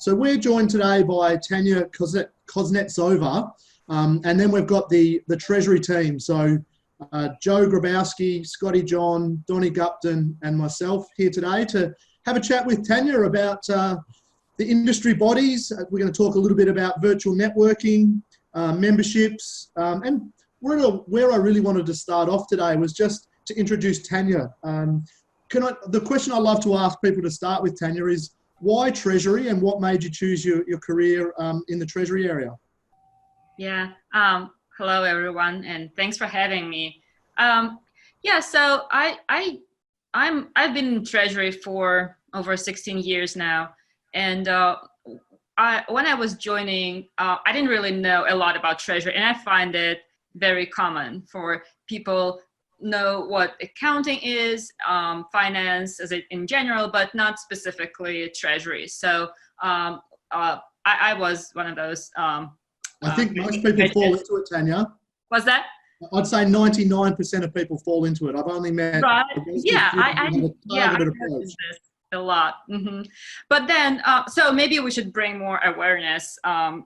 So we're joined today by Tanya Kuznetsova, and then we've got the Treasury team. So Joe Grabowski, Scotty John, Donnie Gupton, and myself here today to have a chat with Tanya about the industry bodies. We're going to talk a little bit about virtual networking, memberships, and where I really wanted to start off today was just to introduce Tanya. The question I love to ask people to start with, Tanya, is why Treasury and what made you choose your career in the Treasury area? Yeah. Hello, everyone, and thanks for having me. Yeah. So I've been in Treasury for over 16 years now, and when I was joining, I didn't really know a lot about Treasury, and I find it very common for people know what accounting is, finance as in general, but not specifically Treasury. So I was one of those. I think most people fall into it, Tanya. What's that? I'd say 99% of people fall into it. I've only met targeted approach. A lot. But then, so maybe we should bring more awareness, and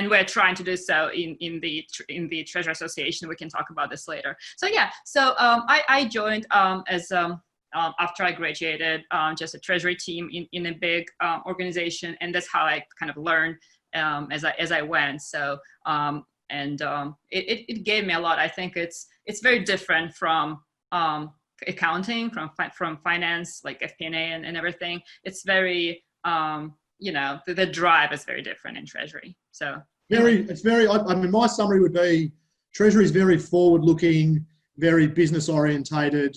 we're trying to do so in the Treasury Association. We can talk about this later. So yeah, so I joined as after I graduated, just a Treasury team in a big organization, and that's how I kind of learned as I went. So it gave me a lot. I think it's very different from accounting, from finance, like FP&A and everything. It's very the drive is very different in Treasury. So I mean, my summary would be Treasury is very forward-looking, very business-orientated,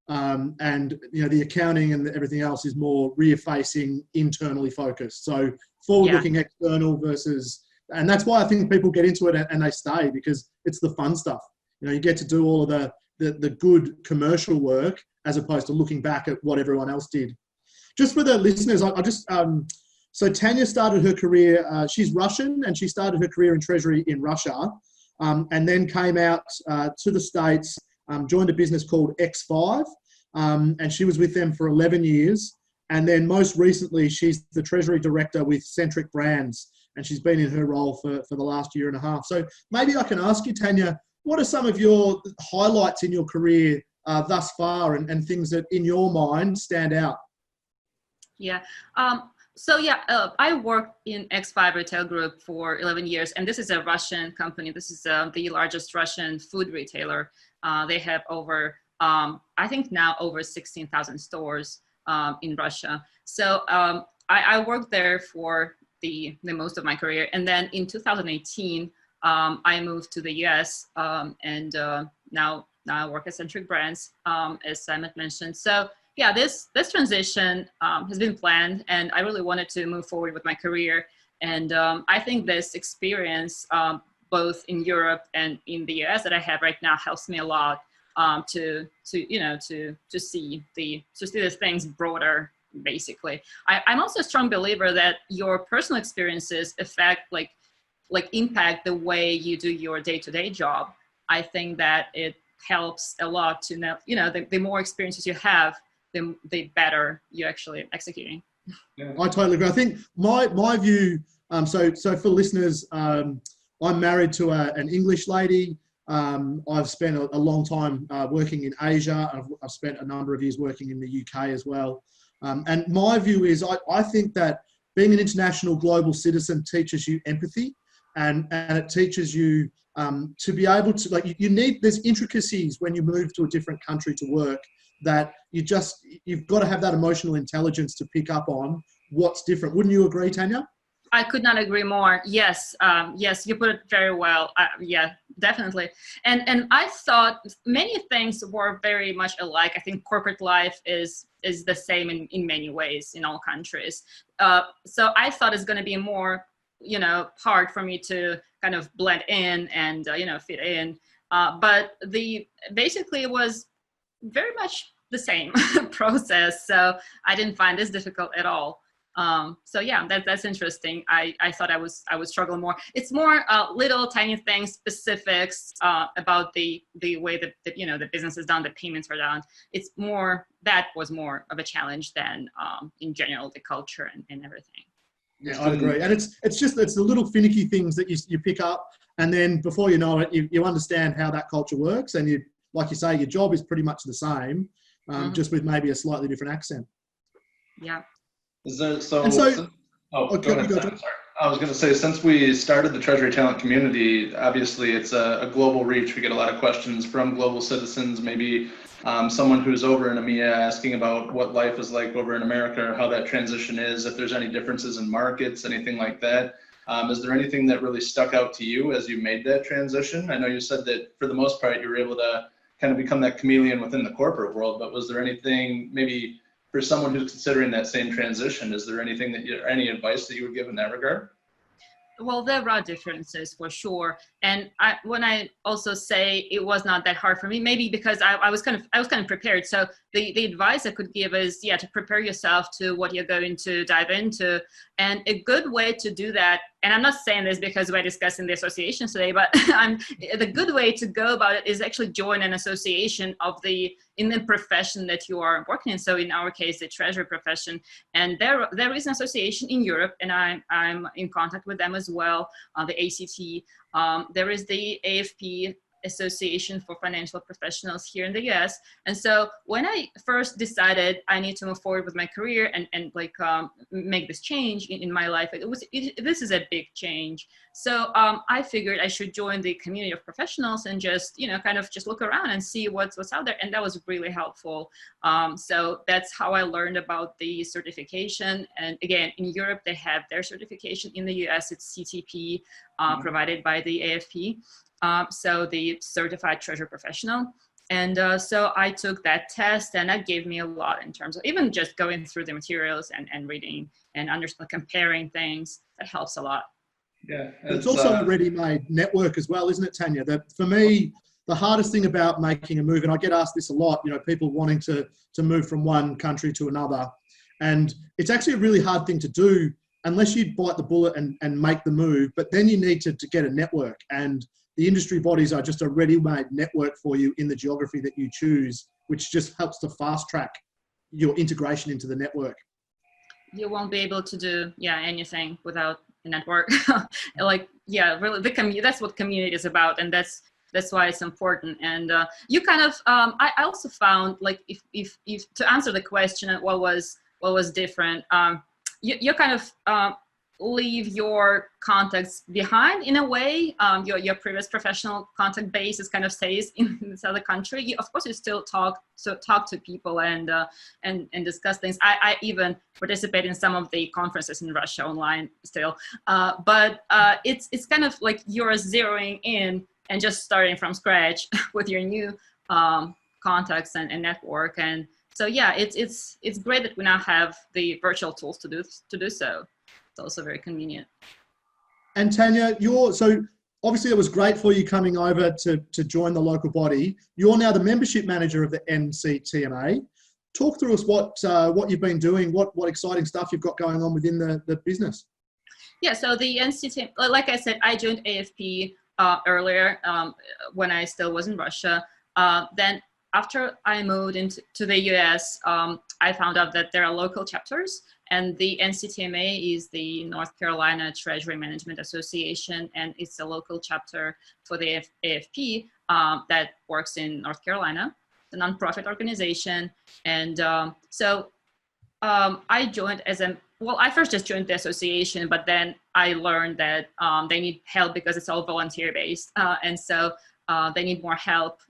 and the accounting and everything else is more rear-facing, internally focused. So forward-looking, external versus, and that's why I think people get into it and they stay, because it's the fun stuff. You get to do all of the good commercial work as opposed to looking back at what everyone else did. Just for the listeners, so Tanya started her career, she's Russian, and she started her career in Treasury in Russia, and then came out to the States, joined a business called X5, and she was with them for 11 years. And then most recently, she's the Treasury Director with Centric Brands, and she's been in her role for the last year and a half. So maybe I can ask you, Tanya, what are some of your highlights in your career thus far, and things that in your mind stand out? Yeah. I worked in X5 Retail Group for 11 years, and this is a Russian company. This is the largest Russian food retailer. They have over, I think now over 16,000 stores in Russia. So I worked there for the most of my career. And then in 2018, I moved to the US, and now I work at Centric Brands, as Simon mentioned. So yeah, this transition has been planned, and I really wanted to move forward with my career. And I think this experience, both in Europe and in the US that I have right now, helps me a lot to see these things broader. Basically, I'm also a strong believer that your personal experiences affect impact the way you do your day-to-day job. I think that it helps a lot to know, the more experiences you have, the better you're actually executing. Yeah, I totally agree. I think my view, so for listeners, I'm married to an English lady. I've spent a long time working in Asia. I've spent a number of years working in the UK as well. And my view is I think that being an international global citizen teaches you empathy, and it teaches you to be able to, there's intricacies when you move to a different country to work that you've got to have that emotional intelligence to pick up on what's different. Wouldn't you agree, Tanya? I could not agree more. Yes, yes, you put it very well. Yeah, definitely. And I thought many things were very much alike. I think corporate life is the same in many ways in all countries. So I thought it's going to be more, hard for me to kind of blend in and fit in. But basically it was very much the same process. So I didn't find this difficult at all. So yeah, that's interesting. I thought I would struggle more. It's more little tiny things, specifics about the way that the business is done, the payments are done. It's more, that was more of a challenge than in general the culture and everything. Yeah, I'd agree. And it's the little finicky things that you pick up, and then before you know it, you understand how that culture works, and like you say, your job is pretty much the same, just with maybe a slightly different accent. Yeah. Is there, so, and so go ahead. Sorry. I was going to say, since we started the Treasury Talent community, obviously it's a global reach. We get a lot of questions from global citizens, maybe someone who's over in EMEA asking about what life is like over in America, or how that transition is, if there's any differences in markets, anything like that. Is there anything that really stuck out to you as you made that transition? I know you said that for the most part, you were able to kind of become that chameleon within the corporate world, but was there anything maybe for someone who's considering that same transition, is there anything any advice that you would give in that regard? Well, there are differences for sure, and when I also say it was not that hard for me, maybe because I was kind of prepared. So the advice I could give is, yeah, to prepare yourself to what you're going to dive into, and a good way to do that. And I'm not saying this because we're discussing the association today, but the good way to go about it is actually join an association in the profession that you are working in. So in our case, the treasury profession, and there is an association in Europe, and I'm in contact with them as well. The ACT. There is the AFP, Association for Financial Professionals here in the US. And so when I first decided I need to move forward with my career and make this change in my life, this is a big change. So I figured I should join the community of professionals and just, kind of just look around and see what's out there. And that was really helpful. So that's how I learned about the certification. And again, in Europe, they have their certification. In the US, it's CTP, provided by the AFP. So the Certified Treasury Professional. And so I took that test, and that gave me a lot in terms of even just going through the materials and reading and comparing things. That helps a lot. Yeah. It's also a ready-made network as well, isn't it, Tanya? That for me, the hardest thing about making a move, and I get asked this a lot, people wanting to move from one country to another. And it's actually a really hard thing to do unless you bite the bullet and make the move, but then you need to get a network. And the industry bodies are just a ready-made network for you in the geography that you choose, which just helps to fast-track your integration into the network. You won't be able to do, anything without a network. Really, that's what community is about, and that's why it's important. And you kind of, I also found, like, if to answer the question, what was different, you kind of leave your contacts behind in a way. Your previous professional contact base is kind of stays in this other country. Of course, you still talk to people and discuss things. I even participate in some of the conferences in Russia online still. But it's kind of like you're zeroing in and just starting from scratch with your new contacts and network. And so it's great that we now have the virtual tools to do so. It's also very convenient. And Tanya, so obviously it was great for you coming over to join the local body. You're now the membership manager of the NCTMA. Talk through us what you've been doing, what exciting stuff you've got going on within the business. Yeah, so the NCTMA, like I said, I joined AFP earlier when I still was in Russia. Then after I moved into the US, I found out that there are local chapters, and the NCTMA is the North Carolina Treasury Management Association, and it's a local chapter for the AFP that works in North Carolina. It's a nonprofit organization. And so I joined I first just joined the association, but then I learned that they need help because it's all volunteer based. And so they need more help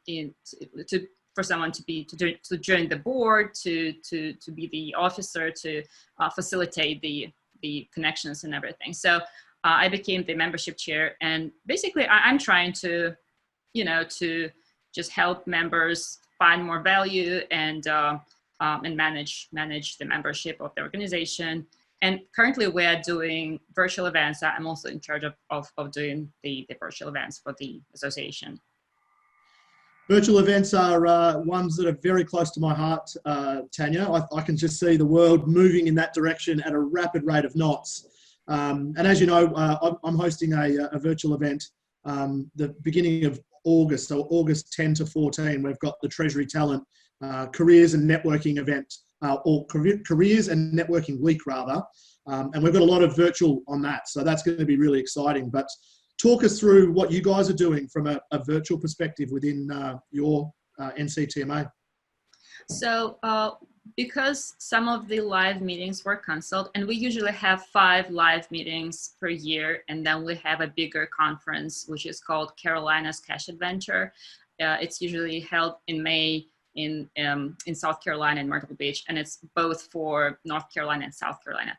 for someone to join the board, to be the officer, to facilitate the connections and everything. So I became the membership chair, and basically I'm trying to just help members find more value and manage the membership of the organization. And currently we are doing virtual events. I'm also in charge of doing the virtual events for the association. Virtual events are ones that are very close to my heart, Tanya. I can just see the world moving in that direction at a rapid rate of knots. And as you know, I'm hosting a virtual event the beginning of August, so August 10 to 14. We've got the Treasury Talent Careers and Networking event, or Careers and Networking Week rather. And we've got a lot of virtual on that. So that's going to be really exciting. But talk us through what you guys are doing from a virtual perspective within your NCTMA. So because some of the live meetings were canceled, and we usually have 5 live meetings per year, and then we have a bigger conference, which is called Carolina's Cash Adventure. It's usually held in May in South Carolina and Myrtle Beach, and it's both for North Carolina and South Carolina.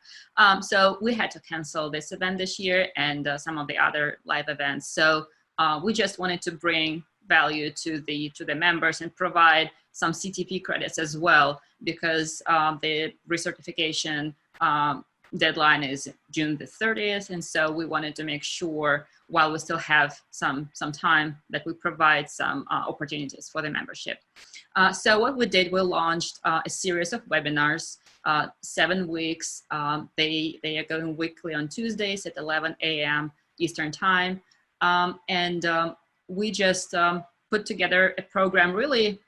So we had to cancel this event this year and some of the other live events. So we just wanted to bring value to the members and provide some CTP credits as well, because the recertification deadline is June the 30th, and so we wanted to make sure, while we still have some time, that we provide some opportunities for the membership. So what we did, we launched a series of webinars, 7 weeks. They are going weekly on Tuesdays at 11 a.m. Eastern time, and we just put together a program really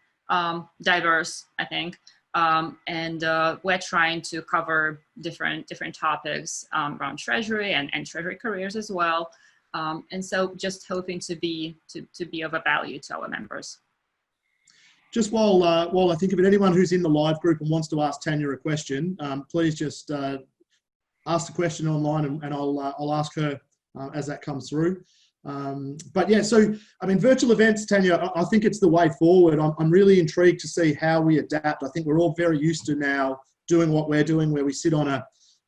diverse, I think. And we're trying to cover different topics around Treasury and Treasury careers as well. And so just hoping to be of a value to our members. Just while I think of it, anyone who's in the live group and wants to ask Tanya a question, please just ask the question online, and I'll ask her as that comes through. But yeah, so I mean, virtual events, Tanya, I think it's the way forward. I'm really intrigued to see how we adapt. I think we're all very used to now doing what we're doing, where we sit on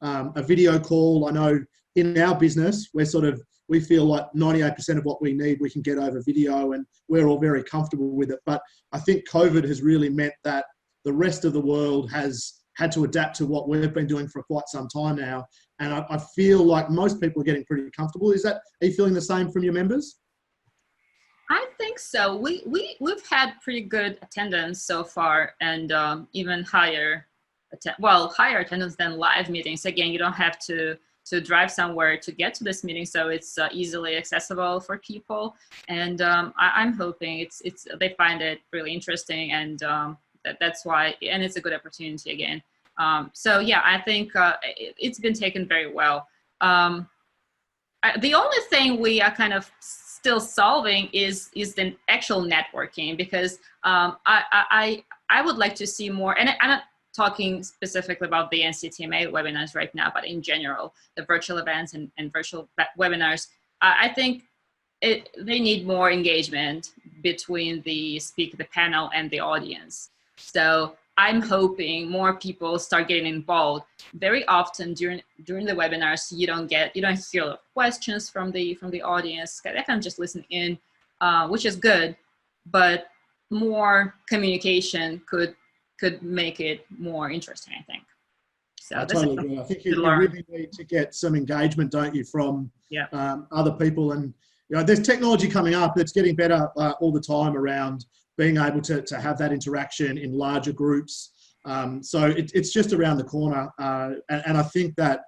a video call. I know in our business, we feel like 98% of what we need, we can get over video, and we're all very comfortable with it. But I think COVID has really meant that the rest of the world has had to adapt to what we've been doing for quite some time now. And I feel like most people are getting pretty comfortable. Are you feeling the same from your members? I think so. We've had pretty good attendance so far, and even higher attendance than live meetings. Again, you don't have to drive somewhere to get to this meeting, so it's easily accessible for people. And I'm hoping they find it really interesting, and that's why, and it's a good opportunity again. So yeah, I think it's been taken very well. The only thing we are kind of still solving is the actual networking, because I would like to see more, and I'm not talking specifically about the NCTMA webinars right now, but in general, the virtual events and virtual webinars, I think they need more engagement between the panel and the audience. So I'm hoping more people start getting involved. Very often during the webinars, you don't hear a lot of questions from the audience. They can just listen in, which is good, but more communication could make it more interesting, I think. So I totally agree. I think you really need to get some engagement, don't you, from other people. And there's technology coming up that's getting better all the time around being able to have that interaction in larger groups. So it's just around the corner. And I think that,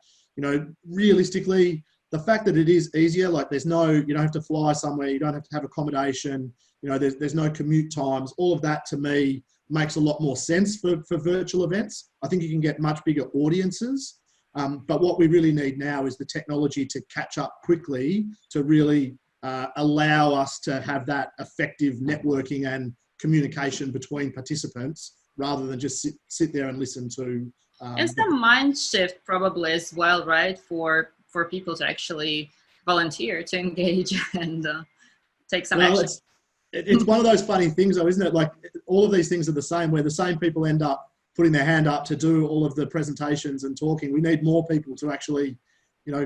realistically, the fact that it is easier, like you don't have to fly somewhere, you don't have to have accommodation, there's no commute times, all of that to me makes a lot more sense for virtual events. I think you can get much bigger audiences. But what we really need now is the technology to catch up quickly to really allow us to have that effective networking and communication between participants, rather than just sit there and listen to. It's a mind shift probably as well, right? For people to actually volunteer, to engage and take some action. It's one of those funny things though, isn't it? Like all of these things are the same, where the same people end up putting their hand up to do all of the presentations and talking. We need more people to actually,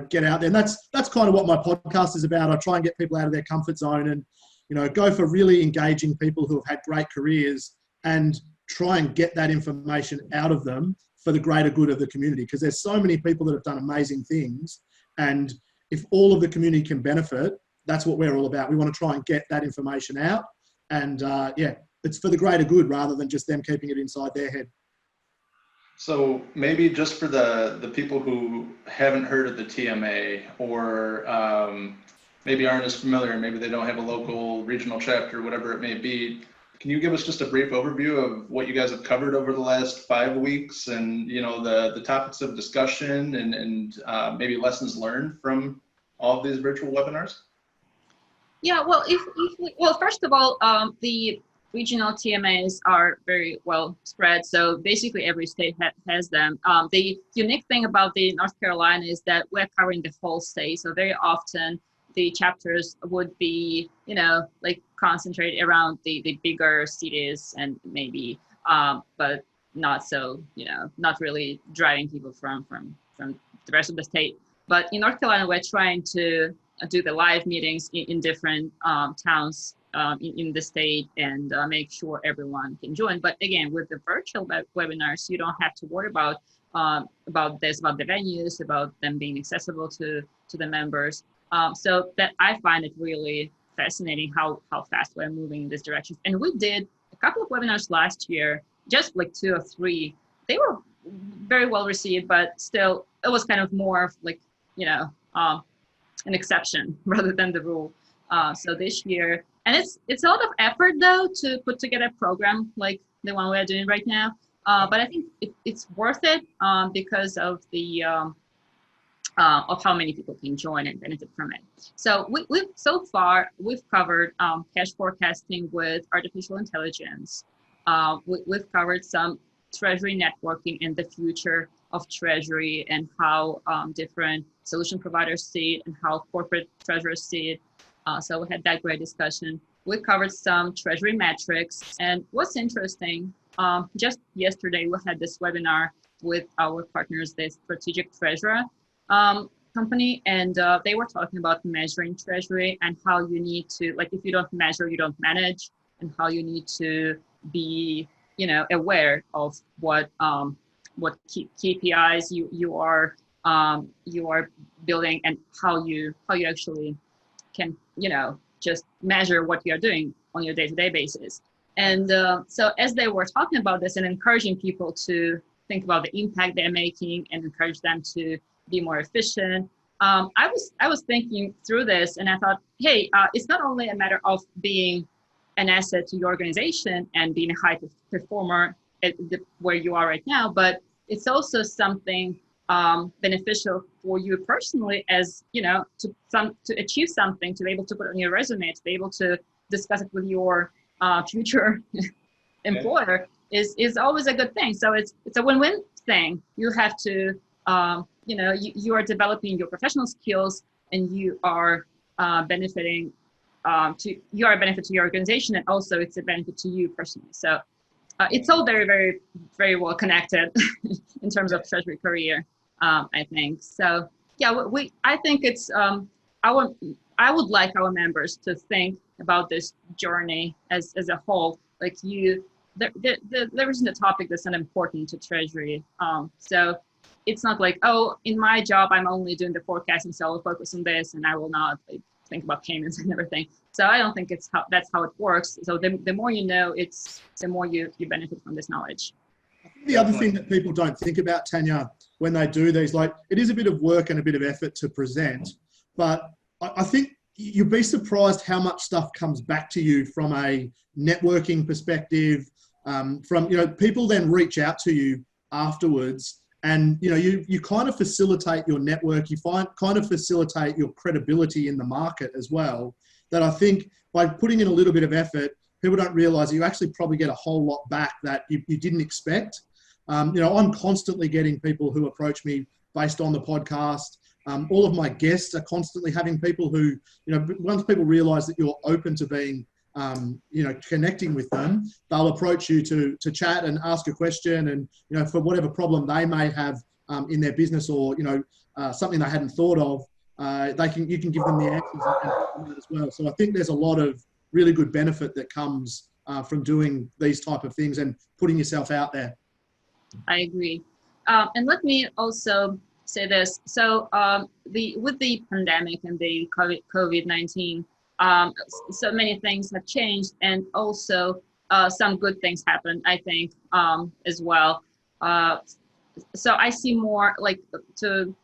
get out there. And that's kind of what my podcast is about. I try and get people out of their comfort zone and, go for really engaging people who have had great careers and try and get that information out of them for the greater good of the community. Because there's so many people that have done amazing things. And if all of the community can benefit, that's what we're all about. We want to try and get that information out. And it's for the greater good rather than just them keeping it inside their head. So maybe just for the people who haven't heard of the TMA, or maybe aren't as familiar, maybe they don't have a local regional chapter, whatever it may be, can you give us just a brief overview of what you guys have covered over the last 5 weeks, and the topics of discussion and maybe lessons learned from all of these virtual webinars? Yeah, well, well, first of all, the regional TMAs are very well spread. So basically every state has them. The unique thing about the North Carolina is that we're covering the whole state. So very often the chapters would be, like concentrated around the bigger cities and maybe, but not so, not really driving people from the rest of the state. But in North Carolina, we're trying to do the live meetings in different towns in the state and make sure everyone can join. But again, with the virtual webinars, you don't have to worry about the venues, about them being accessible to the members. So that I find it really fascinating how fast we're moving in this direction. And we did a couple of webinars last year, just like 2 or 3. They were very well received, but still it was kind of more of like, an exception rather than the rule. So this year, and it's a lot of effort though to put together a program like the one we're doing right now. But I think it's worth it because of the of how many people can join and benefit from it. So we've covered cash forecasting with artificial intelligence. We've covered some Treasury networking and the future of Treasury and how different solution providers see it and how corporate treasurers see it. So we had that great discussion. We covered some Treasury metrics. And what's interesting, just yesterday we had this webinar with our partners, the Strategic Treasurer company, and they were talking about measuring Treasury and how you need to, like, if you don't measure, you don't manage, and how you need to be, aware of what KPIs you are building and how you actually can, just measure what you are doing on your day-to-day basis. And so as they were talking about this and encouraging people to think about the impact they're making and encourage them to be more efficient, I was thinking through this and I thought, hey, it's not only a matter of being an asset to your organization and being a high performer at where you are right now, but it's also something beneficial for you personally, as to achieve something, to be able to put it on your resume, to be able to discuss it with your future employer is always a good thing. So it's a win-win thing. You have to you are developing your professional skills and you are benefiting you are a benefit to your organization, and also it's a benefit to you personally. So it's all very, very, very well connected in terms of Treasury career, I think. So yeah, I think it's I would like our members to think about this journey as a whole. Like there isn't a topic that's not important to Treasury. So it's not like, oh, in my job I'm only doing the forecasting, so I'll focus on this and I will not think about payments and everything. So I don't think that's how it works. So the more you know, the more you benefit from this knowledge. The other thing that people don't think about, Tanya, when they do these, like, it is a bit of work and a bit of effort to present, but I think you'd be surprised how much stuff comes back to you from a networking perspective. From people then reach out to you afterwards, and you kind of facilitate your network. You kind of facilitate your credibility in the market as well. That I think by putting in a little bit of effort, people don't realize you actually probably get a whole lot back that you didn't expect. I'm constantly getting people who approach me based on the podcast. All of my guests are constantly having people who, once people realize that you're open to being, connecting with them, they'll approach you to chat and ask a question, and, for whatever problem they may have in their business, or, something they hadn't thought of, you can give them the answers as well. So I think there's a lot of really good benefit that comes from doing these type of things and putting yourself out there. I agree. And let me also say this. So with the pandemic and the COVID-19, so many things have changed, and also some good things happened, I think, as well. So I see more, like, to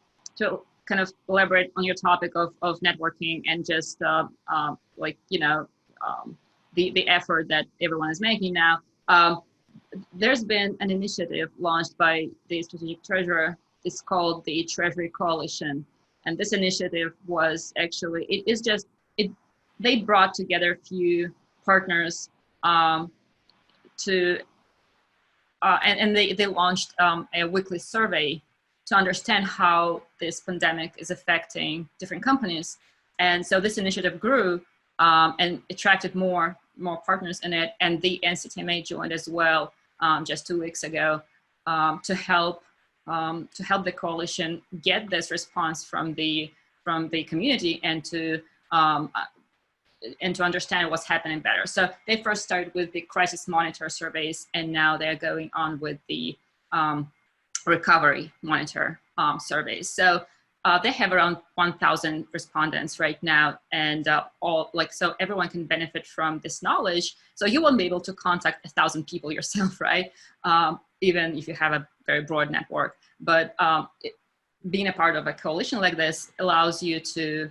kind of elaborate on your topic of networking and just the effort that everyone is making now. There's been an initiative launched by the strategic treasurer. It's called the Treasury Coalition, and this initiative was actually they brought together a few partners and they launched a weekly survey to understand how this pandemic is affecting different companies. And so this initiative grew and attracted more partners in it, and the NCTMA joined as well just 2 weeks ago to help the coalition get this response from the community and to understand what's happening better. So they first started with the crisis monitor surveys, and now they're going on with the recovery monitor surveys. So they have around 1,000 respondents right now, and so everyone can benefit from this knowledge. So you won't be able to contact 1,000 people yourself, right? Even if you have a very broad network. But being a part of a coalition like this allows you to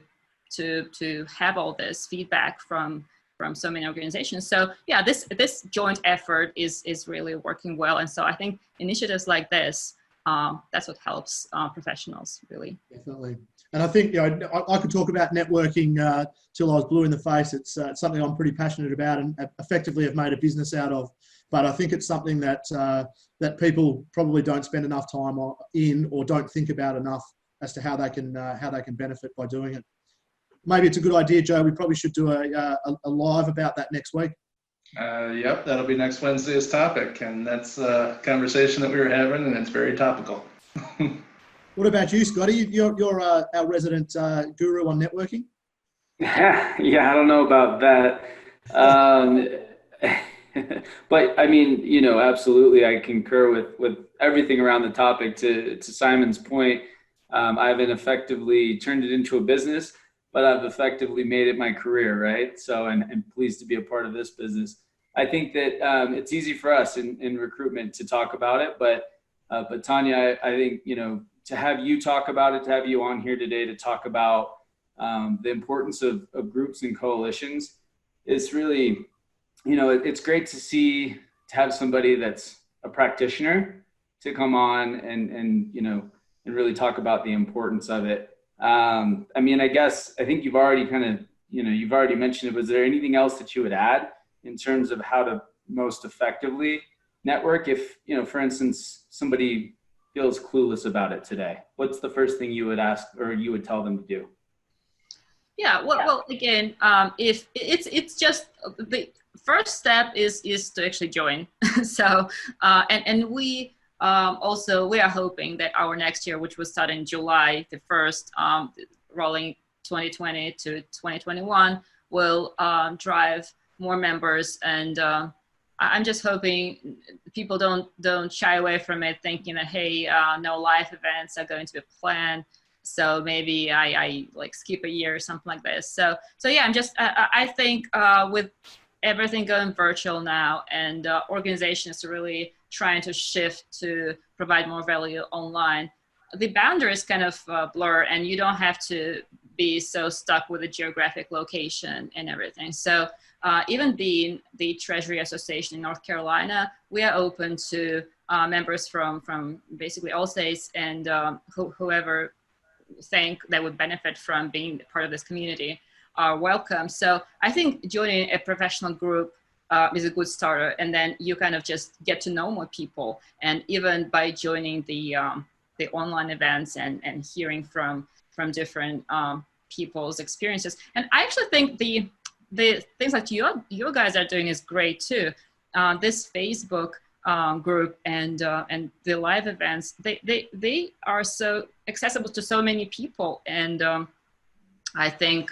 have all this feedback from so many organizations. So yeah, this joint effort is really working well. And so I think initiatives like this, that's what helps professionals, really. Definitely. And I think, I could talk about networking till I was blue in the face. It's something I'm pretty passionate about and effectively have made a business out of. But I think it's something that that people probably don't spend enough time in, or don't think about enough as to how they can benefit by doing it. Maybe it's a good idea, Joe. We probably should do a live about that next week. Yep, that'll be next Wednesday's topic, and that's a conversation that we were having, and it's very topical. What about you, Scotty? You're our resident guru on networking. Yeah, I don't know about that. But I mean, absolutely, I concur with everything around the topic. To Simon's point, I haven't effectively turned it into a business, but I've effectively made it my career, right? So, and pleased to be a part of this business. I think that it's easy for us in recruitment to talk about it, but Tanya, I think, to have you talk about it, to have you on here today to talk about the importance of groups and coalitions, is really, it's great to have somebody that's a practitioner to come on and really talk about the importance of it. I think you've already you've already mentioned it. Was there anything else that you would add in terms of how to most effectively network? If, for instance, somebody feels clueless about it today, what's the first thing you would ask or you would tell them to do? Yeah, well, again, if it's just the first step is to actually join. So, and we also, we are hoping that our next year, which will start in July the 1st, rolling 2020 to 2021, will drive more members. And I'm just hoping people don't shy away from it, thinking that, hey, no live events are going to be planned, so maybe I like skip a year or something like this. So yeah, I think with everything going virtual now, and organizations really trying to shift to provide more value online, the boundaries kind of blur, and you don't have to be so stuck with a geographic location and everything. So even the Treasury Association in North Carolina, we are open to members from basically all states, and whoever think they would benefit from being part of this community are welcome. So I think joining a professional group is a good starter, and then you kind of just get to know more people. And even by joining the online events and hearing from different people's experiences. And I actually think the things that you guys are doing is great too. This Facebook group and the live events, they are so accessible to so many people, and I think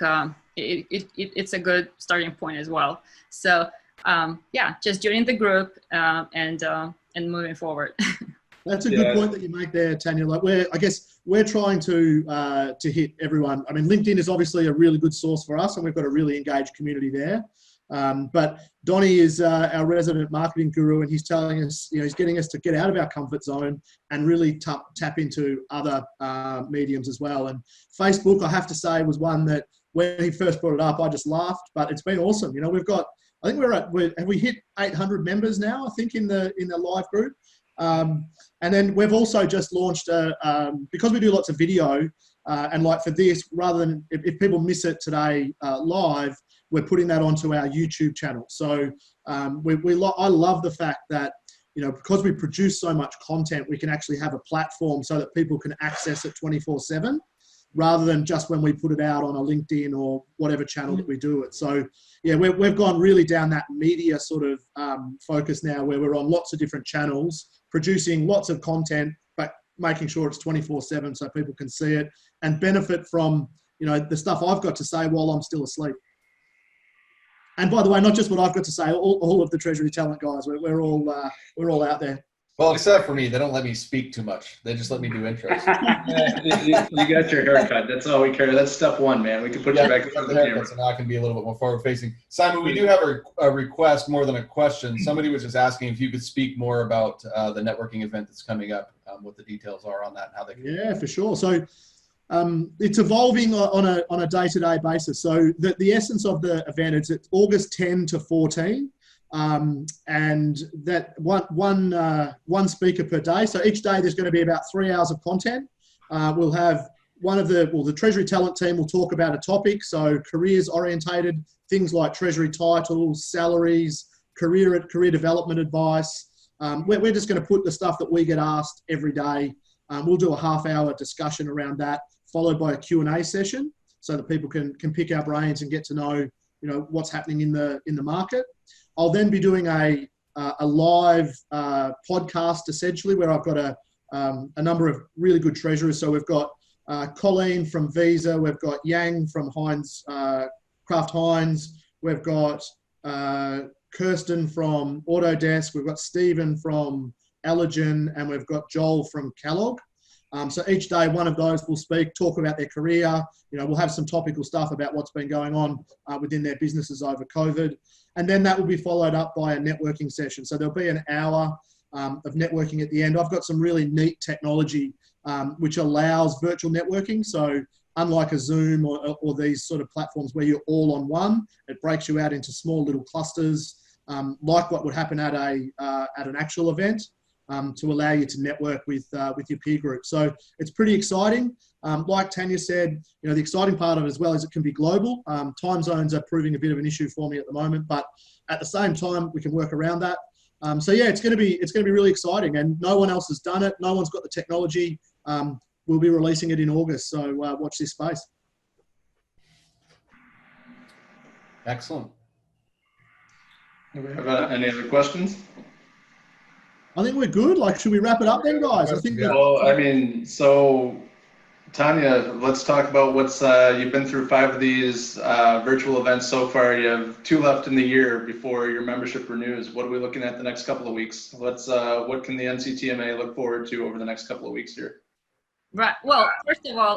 it's a good starting point as well. So yeah, just joining the group and moving forward. That's a good point that you make there, Tanya. Like we're trying to hit everyone. I mean, LinkedIn is obviously a really good source for us, and we've got a really engaged community there. But Donnie is our resident marketing guru, and he's telling us, he's getting us to get out of our comfort zone and really tap into other mediums as well. And Facebook, I have to say, was one that when he first brought it up, I just laughed, but it's been awesome. We've got I think have we hit 800 members now, I think, in the live group. And then we've also just launched because we do lots of video, and like for this, rather than if people miss it today live, we're putting that onto our YouTube channel. So I love the fact that, you know, because we produce so much content, we can actually have a platform so that people can access it 24/7, rather than just when we put it out on a LinkedIn or whatever channel that we do it. So yeah, we've gone really down that media sort of focus now, where we're on lots of different channels, producing lots of content, but making sure it's 24/7 so people can see it and benefit from, you know, the stuff I've got to say while I'm still asleep. And by the way, not just what I've got to say, all of the Treasury Talent guys, we're all out there. Well, except for me, they don't let me speak too much. They just let me do intros. You got your haircut. That's all we care. That's step one, man. We can put you back in front of the camera. So now I can be a little bit more forward facing. Simon, we do have a request more than a question. Somebody was just asking if you could speak more about the networking event that's coming up, what the details are on that, and how they can. Yeah, for sure. So it's evolving on a day-to-day basis. So the essence of the event is it's August 10 to 14. And that one speaker per day. So each day there's going to be about 3 hours of content. We'll have the Treasury Talent team will talk about a topic. So careers orientated, things like Treasury titles, salaries, career development advice. We're just going to put the stuff that we get asked every day. We'll do a half-hour discussion around that, followed by a Q&A session, so that people can pick our brains and get to know, you know, what's happening in the market. I'll then be doing a live podcast, essentially, where I've got a number of really good treasurers. So we've got Colleen from Visa, we've got Yang from Kraft Heinz, we've got Kirsten from Autodesk, we've got Stephen from Allergen, and we've got Joel from Kellogg. So each day, one of those will speak, talk about their career. You know, we'll have some topical stuff about what's been going on within their businesses over COVID. And then that will be followed up by a networking session. So there'll be an hour of networking at the end. I've got some really neat technology which allows virtual networking. So unlike a Zoom or these sort of platforms where you're all on one, it breaks you out into small little clusters, like what would happen at an actual event. To allow you to network with your peer group. So it's pretty exciting. Like Tanya said, you know, the exciting part of it as well is it can be global. Time zones are proving a bit of an issue for me at the moment, but at the same time, we can work around that. So yeah, it's going to be really exciting, and no one else has done it. No one's got the technology. We'll be releasing it in August, so watch this space. Excellent. Do we have any other questions? I think we're good. Like, should we wrap it up then, guys? I think. Well, I mean, so Tanya, let's talk about what's you've been through 5 of these virtual events so far. You have 2 left in the year before your membership renews. What are we looking at the next couple of weeks? What can the NCTMA look forward to over the next couple of weeks here? Right. Well,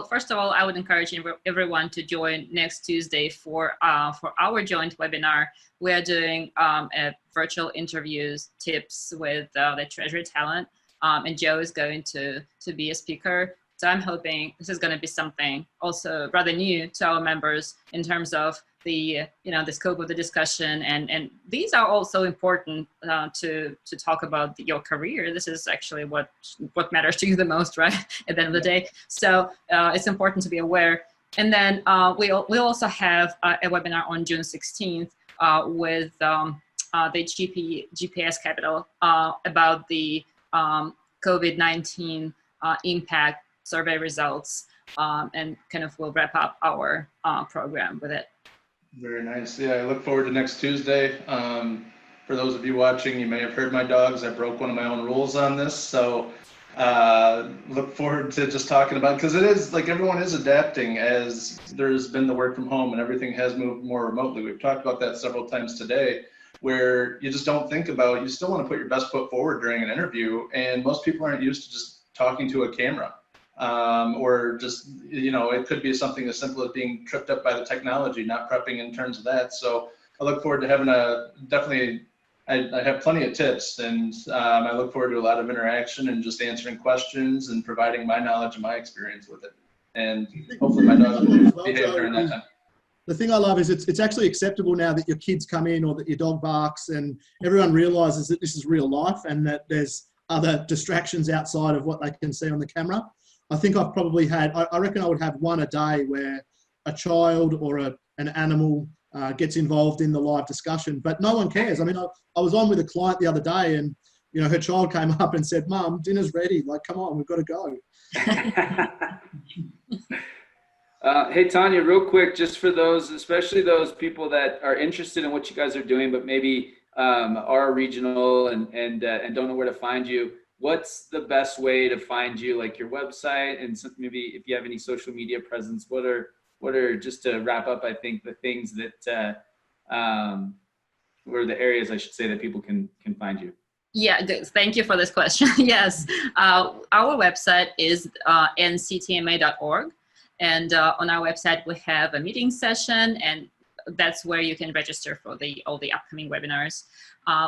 first of all, I would encourage everyone to join next Tuesday for our joint webinar. We are doing virtual interviews tips with the Treasury Talent, and Joe is going to be a speaker. So I'm hoping this is going to be something also rather new to our members in terms of the scope of the discussion, and these are also important to talk about your career. This is actually what matters to you the most, right? At the end of the day. So it's important to be aware. And then we'll also have a webinar on June 16th with the GPS Capital about the COVID-19 impact survey results, and kind of we'll wrap up our program with it. Very nice. Yeah, I look forward to next Tuesday. For those of you watching, you may have heard my dogs. I broke one of my own rules on this. So look forward to just talking about, because it is like everyone is adapting as there's been the work from home and everything has moved more remotely. We've talked about that several times today, where you just don't think about, you still want to put your best foot forward during an interview. And most people aren't used to just talking to a camera. Or just, it could be something as simple as being tripped up by the technology, not prepping in terms of that. So I look forward to having I have plenty of tips, and I look forward to a lot of interaction and just answering questions and providing my knowledge and my experience with it. And hopefully my dogs will behave during that time. the thing I love is it's actually acceptable now that your kids come in or that your dog barks, and everyone realizes that this is real life and that there's other distractions outside of what they can see on the camera. I think I've probably had, I reckon I would have one a day where a child or an animal gets involved in the live discussion, but no one cares. I mean, I was on with a client the other day, and her child came up and said, "Mum, dinner's ready. Like, come on, we've got to go." Hey, Tanya, real quick, just for those, especially those people that are interested in what you guys are doing, but maybe are regional and don't know where to find you. What's the best way to find you, like your website, and maybe if you have any social media presence? What are just to wrap up, I think the things that or the areas I should say that people can find you. Yeah, thank you for this question. Yes, our website is nctma.org. And on our website, we have a meeting session, and that's where you can register for all the upcoming webinars.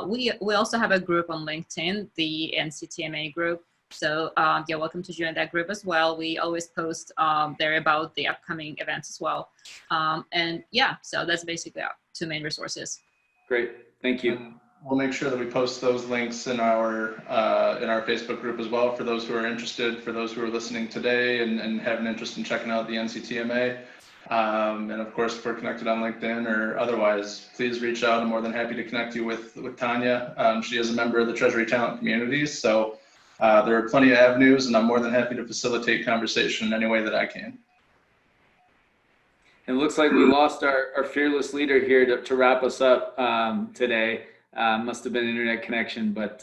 We also have a group on LinkedIn, the NCTMA group. So you're welcome to join that group as well. We always post there about the upcoming events as well. And yeah, so that's basically our two main resources. Great, thank you. And we'll make sure that we post those links in our Facebook group as well for those who are interested, for those who are listening today and have an interest in checking out the NCTMA. And of course, if we're connected on LinkedIn or otherwise, please reach out. I'm more than happy to connect you with Tanya. She is a member of the Treasury Talent community, so there are plenty of avenues, and I'm more than happy to facilitate conversation in any way that I can. It looks like we lost our fearless leader here to wrap us up today. Must have been internet connection, but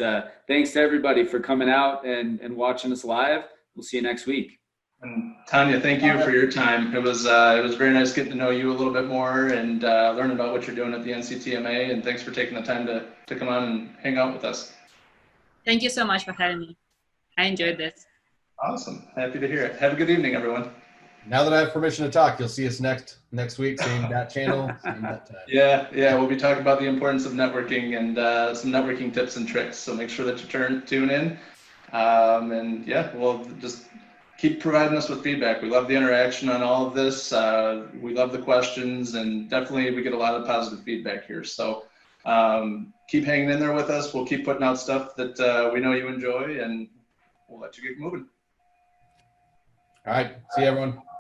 thanks to everybody for coming out and watching us live. We'll see you next week. And Tanya, thank you for your time. It was very nice getting to know you a little bit more and learn about what you're doing at the NCTMA. And thanks for taking the time to come on and hang out with us. Thank you so much for having me. I enjoyed this. Awesome. Happy to hear it. Have a good evening, everyone. Now that I have permission to talk, you'll see us next week, same that channel, same that time. Yeah, we'll be talking about the importance of networking and some networking tips and tricks. So make sure that you tune in. And yeah, we'll just keep providing us with feedback. We love the interaction on all of this. We love the questions, and definitely we get a lot of positive feedback here. So keep hanging in there with us. We'll keep putting out stuff that we know you enjoy, and we'll let you get moving. All right. See you, everyone.